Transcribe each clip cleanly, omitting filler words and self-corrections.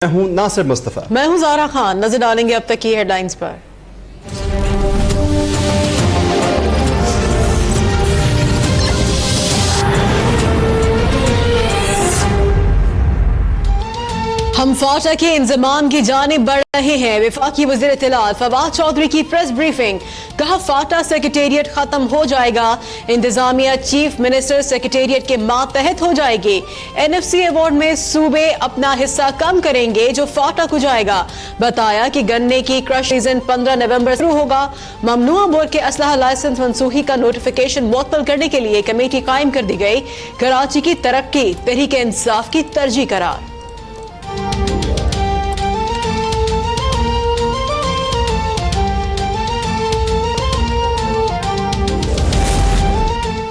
मैं हूं नासिर मुस्तफा। मैं हूं ज़ारा खान। नजर डालेंगे अब तक की हेडलाइंस पर। हम फाटा के इंतजाम की जानिब बढ़ रहे हैं। वफाकी वज़ीर इत्तलात फवाद चौधरी की प्रेस ब्रीफिंग। कहा फाटा सेक्रेटेरिएट खत्म हो जाएगा। इंतजामिया चीफ मिनिस्टर सेक्रेटेरिएट के मातहत हो जाएगी। NFC अवार्ड में सूबे अपना हिस्सा कम करेंगे जो फाटा को जाएगा। बताया कि गन्ने की क्रश सीजन 15 नवंबर शुरू होगा। ममनुआ बोर्ड के असलहा लाइसेंस मनसूखी का नोटिफिकेशन मुअत्तल करने के लिए कमेटी कायम कर दी गई। कराची की तरक्की तहरीक इंसाफ की तरजीह करार।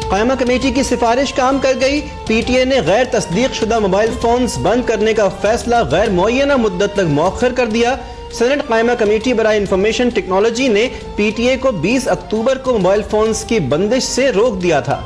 कायमा कमेटी की सिफारिश काम कर गई। PTA ने गैर तस्दीक शुदा मोबाइल फोन्स बंद करने का फैसला गैर मुअय्यना मुद्दत तक मौखर कर दिया। सेनेट कायमा कमेटी बराए इंफॉर्मेशन टेक्नोलॉजी ने PTA को 20 अक्टूबर को मोबाइल फोन्स की बंदिश से रोक दिया था।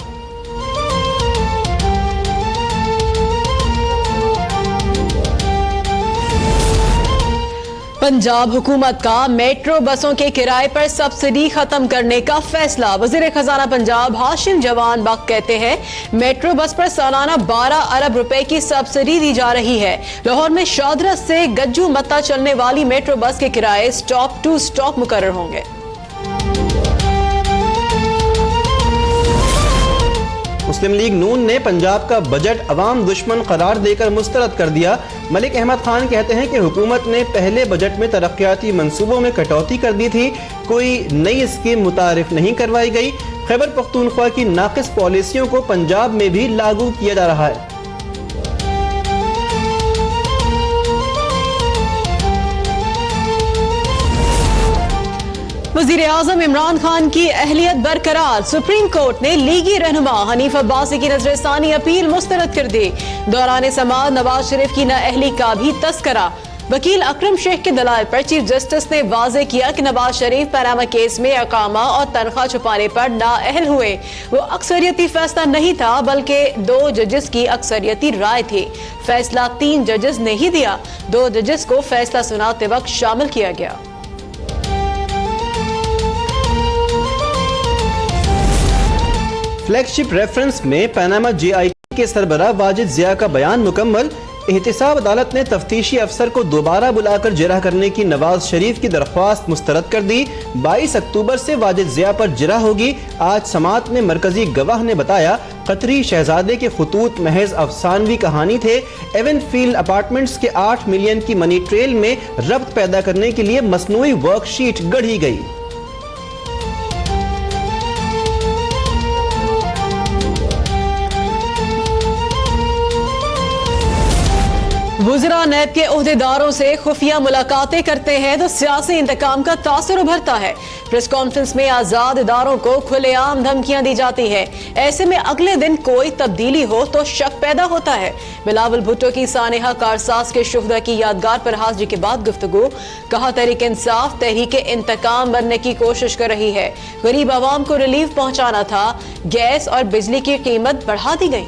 पंजाब हुकूमत का मेट्रो बसों के किराए पर सब्सिडी खत्म करने का फैसला। वज़ीर खजाना पंजाब हाशिम जवान बख्श कहते हैं मेट्रो बस पर सालाना 12 अरब रुपए की सब्सिडी दी जा रही है। लाहौर में शादरा से गज्जू मत्ता चलने वाली मेट्रो बस के किराए स्टॉप टू स्टॉप मुकर्रर होंगे। मुस्लिम लीग नून ने पंजाब का बजट अवाम दुश्मन करार देकर मुस्तरद कर दिया। मलिक अहमद खान कहते हैं कि हुकूमत ने पहले बजट में तरक्याती मंसूबों में कटौती कर दी थी, कोई नई स्कीम मुतारिफ नहीं करवाई गई। खैबर पख्तूनख्वा की नाकिस पॉलिसियों को पंजाब में भी लागू किया जा रहा है। वज़ीर आज़म इमरान खान की अहलियत बरकरार। सुप्रीम कोर्ट ने लीगी रहनुमा हनीफ अब्बासी की नजरसानी अपील मुस्तरद कर दी। दौरान समाअत नवाज शरीफ की नाअहली का भी तस्करा। वकील अकरम शेख के दलाल पर चीफ जस्टिस ने वाज़ेह किया कि नवाज शरीफ पनामा केस में अकामा और तनख्वाह छुपाने पर नाअहल हुए। वो अक्सरियती फैसला नहीं था बल्कि 2 जजेस की अक्सरियती राय थी। फैसला 3 जजेस ने ही दिया। 2 जजेस को फैसला सुनाते वक्त शामिल किया गया। फ्लैगशिप रेफरेंस में पनामा JIT के सरबराह वाजिद जिया का बयान मुकम्मल। एहतिसाब अदालत ने तफ्तीशी अफसर को दोबारा बुलाकर जिरह करने की नवाज शरीफ की दरख्वास्त मुस्तरद कर दी। 22 अक्टूबर से वाजिद जिया पर जिरह होगी। आज समाअत में मरकजी गवाह ने बताया कतरी शहजादे के खतूत महज अफसानवी कहानी थे। एवनफील्ड अपार्टमेंट्स के 8 मिलियन की मनी ट्रेल में रब्त पैदा करने के लिए मसनूई वर्कशीट गढ़ी गई। वज़रा नैब के ओहदेदारों से खुफिया मुलाकातें करते हैं तो सियासी इंतकाम का तासुर उभरता है। प्रेस कॉन्फ्रेंस में आजाद इदारों को खुलेआम धमकियां दी जाती है। ऐसे में अगले दिन कोई तब्दीली हो तो शक पैदा होता है। बिलावल भुट्टो की सानेहा कारसाज के शुहदा की यादगार पर हाजिरी के बाद गुफ्तगू। कहा तहरीक इंसाफ तहरीक इंतकाम बनने की कोशिश कर रही है। गरीब आवाम को रिलीफ पहुंचाना था। गैस और बिजली की कीमत बढ़ा दी गई।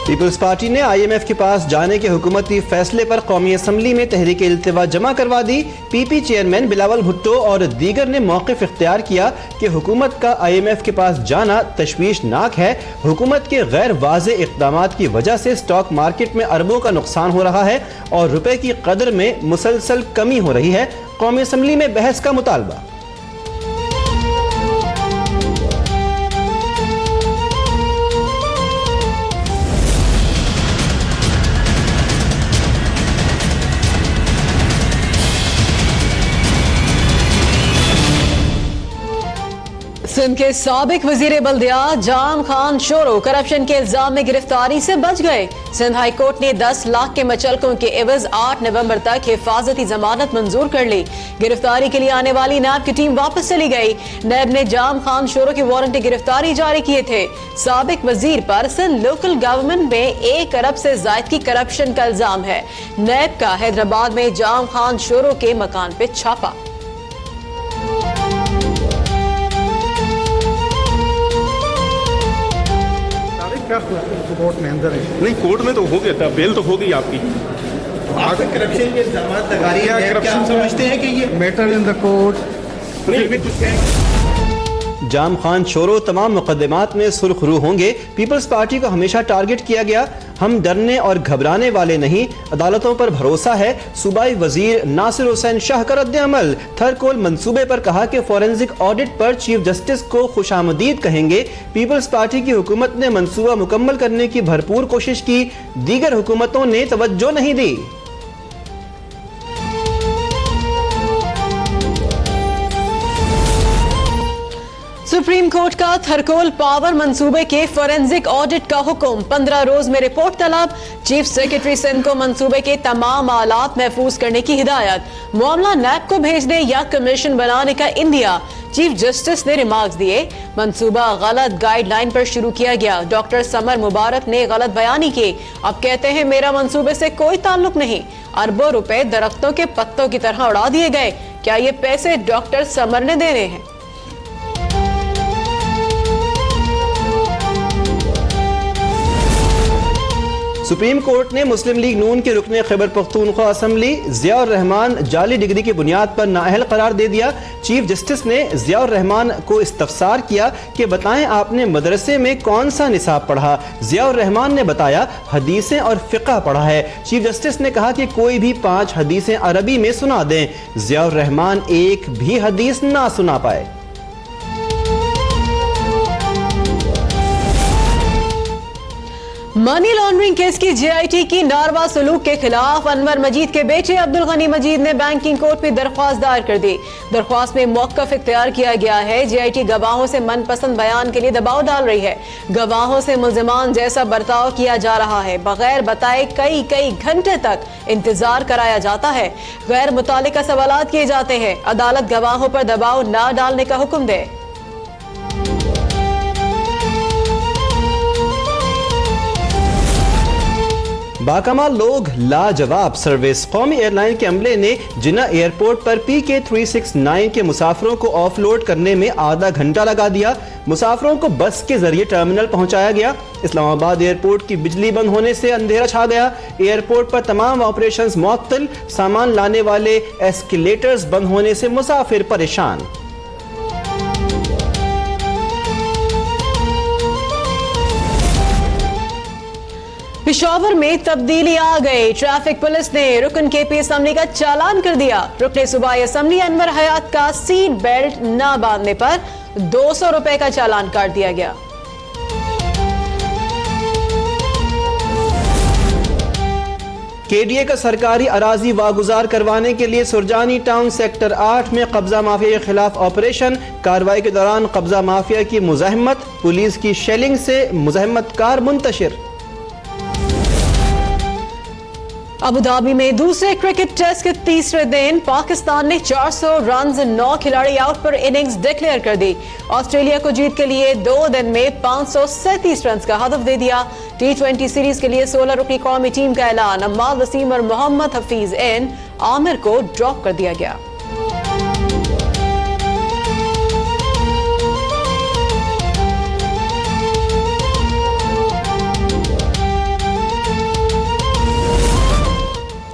पीपल्स पार्टी ने IMF के पास जाने के हुकूमती फैसले पर कौमी असम्बली में तहरीक इल्तिवा जमा करवा दी। PP चेयरमैन बिलावल भुट्टो और दीगर ने मौक़िफ़ इख्तियार किया कि हुकूमत का IMF के पास जाना तशवीशनाक है। हुकूमत के गैर वाज़े इक़दामात की वजह से स्टॉक मार्केट में अरबों का नुकसान हो रहा है और रुपए की कदर में मुसलसल कमी हो रही है। कौमी असम्बली में बहस का मुतालबा। सिंध के साबिक वजीर बल्दिया जाम खान शोरो करप्शन के इल्जाम में गिरफ्तारी से बच गए। सिंध हाई कोर्ट ने 10 लाख के मचलकों के एवज 8 नवंबर तक हिफाजती जमानत मंजूर कर ली। गिरफ्तारी के लिए आने वाली नैब की टीम वापस चली गई। नैब ने जाम खान शोरो की वारंट गिरफ्तारी जारी किए थे। साबिक वजीर पर सिंध लोकल गवर्नमेंट में 1 अरब से जायद की करप्शन का इल्जाम है। नैब का हैदराबाद में जाम खान शोरो के मकान पे छापा। क्या कोर्ट में अंदर है? नहीं, कोर्ट में तो हो गया था, बेल तो हो गई आपकी। आप करप्शन के इल्जाम लगा रही है, क्या आप समझते हैं कि ये matter in the court? Jam Khan sorrow तमाम मुकदमात में सुर्खरू होंगे। पीपल्स पार्टी को हमेशा टारगेट किया गया। हम डरने और घबराने वाले नहीं, अदालतों पर भरोसा है। सूबाई वजीर नासिर हुसैन शाह का रद्द अमल। थरकोल मंसूबे पर कहा कि फॉरेंसिक ऑडिट पर चीफ जस्टिस को खुशामदीद कहेंगे। पीपल्स पार्टी की हुकूमत ने मंसूबा मुकम्मल करने की भरपूर कोशिश की, दीगर हुकूमतों ने तवज्जो नहीं दी। सुप्रीम कोर्ट का थरकोल पावर मंसूबे के फॉरेंसिक ऑडिट का हुक्म। 15 रोज में रिपोर्ट तलब। चीफ सेक्रेटरी सिंध को मंसूबे के तमाम आलात महफूज करने की हिदायत। मामला नैब को भेजने या कमीशन बनाने का इंदिया। चीफ जस्टिस ने रिमार्क्स दिए। मंसूबा गलत गाइडलाइन पर शुरू किया गया। डॉक्टर समर मुबारक ने गलत बयानी की। अब कहते हैं मेरा मंसूबे से कोई ताल्लुक नहीं। अरबों रुपए दरख्तों के पत्तों की तरह उड़ा दिए गए। क्या ये पैसे डॉक्टर समर ने देने हैं? सुप्रीम कोर्ट ने मुस्लिम लीग नून के रुकने खैबर पख्तूनख्वा असम्बली ज़ियाउर रहमान जाली डिग्री की बुनियाद पर नाअहल करार दे दिया। चीफ जस्टिस ने ज़ियाउर रहमान को इस्तफसार किया कि बताएं आपने मदरसे में कौन सा निसाब पढ़ा। ज़ियाउर रहमान ने बताया हदीसें और फ़िक़्ह पढ़ा है। चीफ जस्टिस ने कहा कि कोई भी 5 हदीसें अरबी में सुना दें। ज़ियाउर रहमान एक भी हदीस ना सुना पाए। मनी लॉन्ड्रिंग केस की जेआईटी की नारवा सलूक के खिलाफ अनवर मजीद के बेटे अब्दुल गनी मजीद ने बैंकिंग कोर्ट में दरख्वास्त दायर कर दी। दरख्वास्त में मौक़िफ़ इख्तियार किया गया है। जेआईटी गवाहों से मनपसंद बयान के लिए दबाव डाल रही है। गवाहों से मुल्ज़िमान जैसा बर्ताव किया जा रहा है। बगैर बताए कई घंटे तक इंतजार कराया जाता है। गैर मुतालिका सवालात किए जाते हैं। अदालत गवाहों पर दबाव न डालने का हुक्म दे। बाकमाल लोग लाजवाब सर्विस। कौमी एयरलाइन के अमले ने जिन्ना एयरपोर्ट पर PK369 के मुसाफिरों को ऑफलोड करने में आधा घंटा लगा दिया। मुसाफिरों को बस के जरिए टर्मिनल पहुंचाया गया। इस्लामाबाद एयरपोर्ट की बिजली बंद होने से अंधेरा छा गया। एयरपोर्ट पर तमाम ऑपरेशंस मुअत्तल। सामान लाने वाले एस्केलेटर्स बंद होने से मुसाफिर परेशान। पेशावर में तब्दीली आ गई। ट्रैफिक पुलिस ने रुकन KP असम्बली का चालान कर दिया। रुकने सूबाई असम्बली अनवर हयात का सीट बेल्ट न बांधने पर 200 रुपए का चालान काट दिया गया। KDA का सरकारी अराजी वागुजार करवाने के लिए सुरजानी टाउन सेक्टर 8 में कब्जा माफिया के खिलाफ ऑपरेशन। कार्रवाई के दौरान कब्जा माफिया की मुज़ाहमत। पुलिस की शेलिंग से मुज़ाहमतकार मुंतशिर। अबू धाबी में दूसरे क्रिकेट टेस्ट के तीसरे दिन पाकिस्तान ने 400 रन 9 खिलाड़ी आउट पर इनिंग्स डिक्लेयर कर दी। ऑस्ट्रेलिया को जीत के लिए 2 दिन में 537 रन का हदफ दे दिया। T20 सीरीज के लिए 16 रुकनी कौमी टीम का ऐलान। अम्माद वसीम और मोहम्मद हफीज एन आमिर को ड्रॉप कर दिया गया।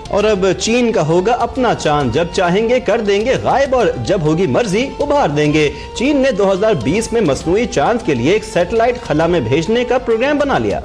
और अब चीन का होगा अपना चांद। जब चाहेंगे कर देंगे गायब और जब होगी मर्जी उभार देंगे। चीन ने 2020 में मसनूई चांद के लिए एक सैटेलाइट खला में भेजने का प्रोग्राम बना लिया।